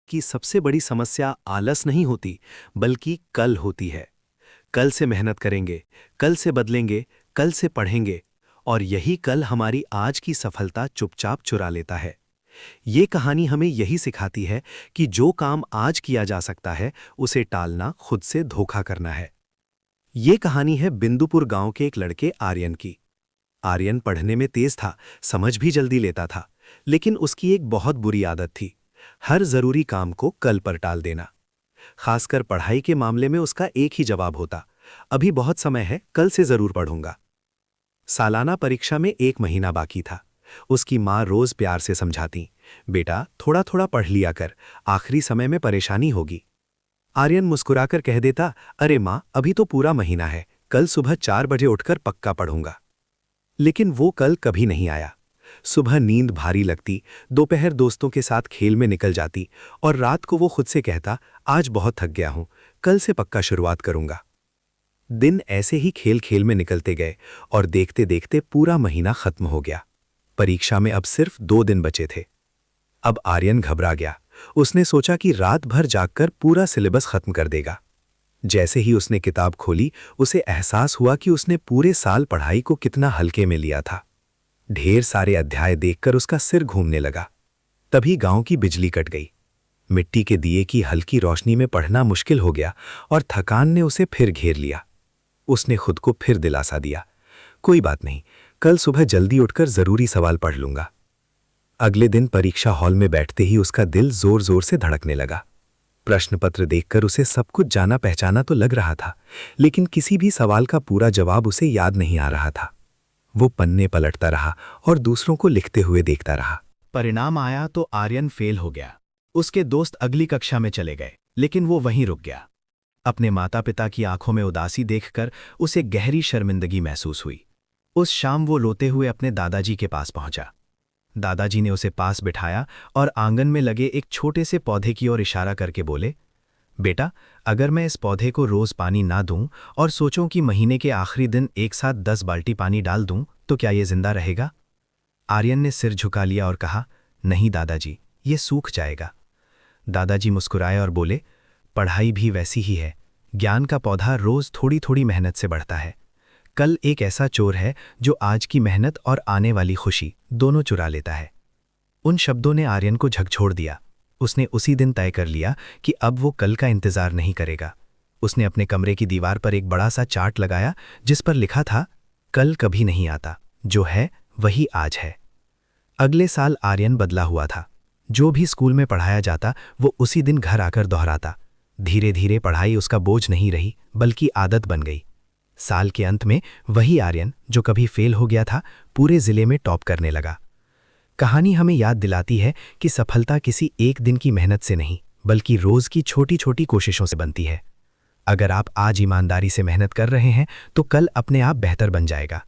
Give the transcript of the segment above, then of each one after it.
कि सबसे बड़ी समस्या आलस नहीं होती, बल्कि कल होती है। कल से मेहनत करेंगे, कल से बदलेंगे, कल से पढ़ेंगे, और यही कल हमारी आज की सफलता चुपचाप चुरा लेता है। ये कहानी हमें यही सिखाती है कि जो काम आज किया जा सकता है, उसे टालना खुद से धोखा करना है। ये कहानी है बिंदुपुर गांव के एक लड़के आर्यन की। आर्यन पढ़ने में तेज था, समझ भी जल्दी लेता था, लेकिन उसकी एक बहुत बुरी आदत थी, हर जरूरी काम को कल पर टाल देना। खासकर पढ़ाई के मामले में उसका एक ही जवाब होता, अभी बहुत समय है, कल से जरूर पढ़ूंगा। सालाना परीक्षा में 1 महीना बाकी था। उसकी माँ रोज प्यार से समझाती, बेटा थोड़ा थोड़ा पढ़ लिया कर, आखिरी समय में परेशानी होगी। आर्यन मुस्कुराकर कह देता, अरे माँ, अभी तो पूरा महीना है, कल सुबह 4 बजे उठकर पक्का पढ़ूंगा। लेकिन वो कल कभी नहीं आया। सुबह नींद भारी लगती, दोपहर दोस्तों के साथ खेल में निकल जाती, और रात को वो खुद से कहता, आज बहुत थक गया हूं, कल से पक्का शुरुआत करूंगा। दिन ऐसे ही खेल खेल में निकलते गए, और देखते देखते पूरा महीना खत्म हो गया। परीक्षा में अब सिर्फ 2 दिन बचे थे। अब आर्यन घबरा गया। उसने सोचा कि रात भर जागकर पूरा सिलेबस खत्म कर देगा। जैसे ही उसने किताब खोली, उसे एहसास हुआ कि उसने पूरे साल पढ़ाई को कितना हल्के में लिया था। ढेर सारे अध्याय देखकर उसका सिर घूमने लगा। तभी गांव की बिजली कट गई। मिट्टी के दिए की हल्की रोशनी में पढ़ना मुश्किल हो गया, और थकान ने उसे फिर घेर लिया। उसने खुद को फिर दिलासा दिया, कोई बात नहीं, कल सुबह जल्दी उठकर जरूरी सवाल पढ़ लूंगा। अगले दिन परीक्षा हॉल में बैठते ही उसका दिल जोर जोर से धड़कने लगा। प्रश्न पत्र देखकर उसे सब कुछ जाना पहचाना तो लग रहा था, लेकिन किसी भी सवाल का पूरा जवाब उसे याद नहीं आ रहा था। वो पन्ने पलटता रहा और दूसरों को लिखते हुए देखता रहा। परिणाम आया तो आर्यन फेल हो गया। उसके दोस्त अगली कक्षा में चले गए, लेकिन वो वहीं रुक गया। अपने माता पिता की आंखों में उदासी देखकर उसे गहरी शर्मिंदगी महसूस हुई। उस शाम वो रोते हुए अपने दादाजी के पास पहुंचा। दादाजी ने उसे पास बिठाया और आंगन में लगे एक छोटे से पौधे की ओर इशारा करके बोले, बेटा, अगर मैं इस पौधे को रोज पानी ना दूं और सोचूं कि महीने के आखिरी दिन एक साथ 10 बाल्टी पानी डाल दूं, तो क्या ये जिंदा रहेगा? आर्यन ने सिर झुका लिया और कहा, नहीं दादाजी, ये सूख जाएगा। दादाजी मुस्कुराए और बोले, पढ़ाई भी वैसी ही है, ज्ञान का पौधा रोज थोड़ी थोड़ी मेहनत से बढ़ता है। कल एक ऐसा चोर है जो आज की मेहनत और आने वाली खुशी दोनों चुरा लेता है। उन शब्दों ने आर्यन को झकझोर दिया। उसने उसी दिन तय कर लिया कि अब वो कल का इंतजार नहीं करेगा। उसने अपने कमरे की दीवार पर एक बड़ा सा चार्ट लगाया, जिस पर लिखा था, कल कभी नहीं आता, जो है वही आज है। अगले साल आर्यन बदला हुआ था। जो भी स्कूल में पढ़ाया जाता वो उसी दिन घर आकर दोहराता। धीरे धीरे पढ़ाई उसका बोझ नहीं रही, बल्कि आदत बन गई। साल के अंत में वही आर्यन जो कभी फेल हो गया था, पूरे जिले में टॉप करने लगा। कहानी हमें याद दिलाती है कि सफलता किसी एक दिन की मेहनत से नहीं, बल्कि रोज की छोटी छोटी कोशिशों से बनती है। अगर आप आज ईमानदारी से मेहनत कर रहे हैं, तो कल अपने आप बेहतर बन जाएगा।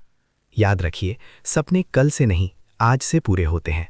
याद रखिए, सपने कल से नहीं, आज से पूरे होते हैं।